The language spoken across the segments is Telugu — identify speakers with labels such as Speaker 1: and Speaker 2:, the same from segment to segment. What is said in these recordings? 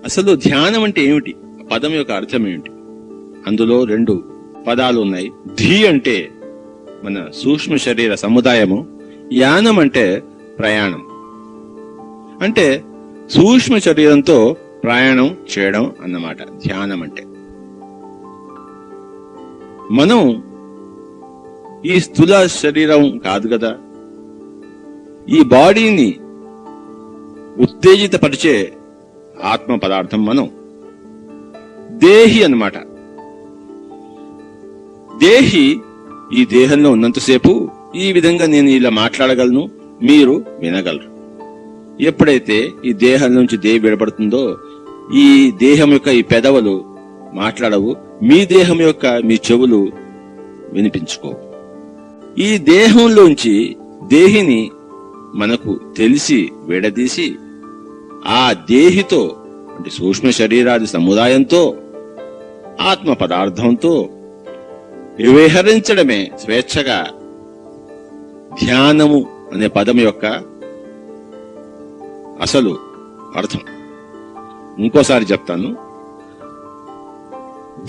Speaker 1: అసలు ధ్యానం అంటే ఏమిటి, పదం యొక్క అర్థం ఏమిటి? అందులో 2 పదాలు ఉన్నాయి. ధీ అంటే మన సూక్ష్మ శరీర సముదాయము, యానం అంటే ప్రయాణం. అంటే సూక్ష్మ శరీరంతో ప్రయాణం చేయడం అన్నమాట ధ్యానం అంటే. మనం ఈ స్థూల శరీరం కాదు కదా, ఈ బాడీని ఉత్తేజితపరిచే ఆత్మ పదార్థం మనం. దేహి అన్నమాట. దేహి ఈ దేహంలో ఉన్నంతసేపు ఈ విధంగా నేను ఇలా మాట్లాడగలను, మీరు వినగలరు. ఎప్పుడైతే ఈ దేహం నుంచి దేహి విడబడుతుందో, ఈ దేహం యొక్క ఈ పెదవులు మాట్లాడవు, మీ దేహం యొక్క మీ చెవులు వినిపించుకోవు. ఈ దేహంలోంచి దేహిని మనకు తెలిసి విడదీసి ఆ దేహితో అంటే సూక్ష్మ శరీరాది సముదాయంతో ఆత్మ పదార్థంతో విహరించడమే స్వేచ్ఛగా ధ్యానము అనే పదం యొక్క అసలు అర్థం. ఇంకోసారి చెప్తాను.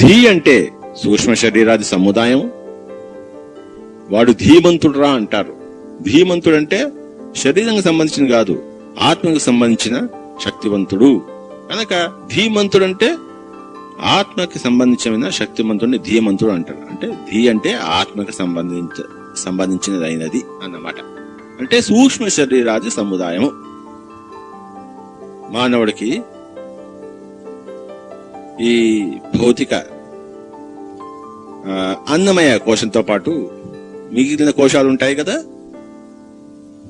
Speaker 1: ధీ అంటే సూక్ష్మ శరీరాది సముదాయం. వాడు ధీమంతుడురా అంటారు. ధీమంతుడంటే శరీరానికి సంబంధించిన కాదు, ఆత్మకు సంబంధించిన శక్తివంతుడు. కనుక ధీమంతుడంటే ఆత్మకి సంబంధించిన శక్తిమంతుడిని ధీమంతుడు అంటారు. అంటే ధీ అంటే ఆత్మకి సంబంధించినదైనది అన్నమాట. అంటే సూక్ష్మ శరీరాది సముదాయము. మానవుడికి ఈ భౌతిక అన్నమయ కోశంతో పాటు మిగిలిన కోశాలు ఉంటాయి కదా,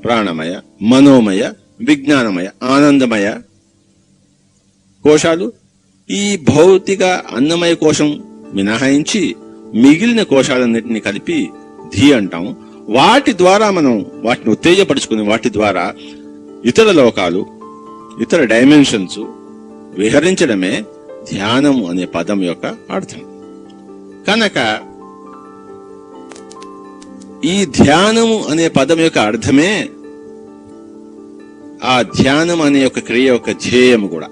Speaker 1: ప్రాణమయ, మనోమయ, విజ్ఞానమయ, ఆనందమయ కోశాలు. ఈ భౌతిక అన్నమయ కోశం మినహాయించి మిగిలిన కోశాలన్నింటినీ కలిపి ధీ అంటాం. వాటి ద్వారా మనం వాటిని ఉత్తేజపరుచుకుని వాటి ద్వారా ఇతర లోకాలు, ఇతర డైమెన్షన్స్ విహరించడమే ధ్యానం అనే పదం యొక్క అర్థం. కనుక ఈ ధ్యానము అనే పదం యొక్క అర్థమే ఆ ధ్యానం అనే యొక్క క్రియ యొక్క ధ్యేయము కూడా.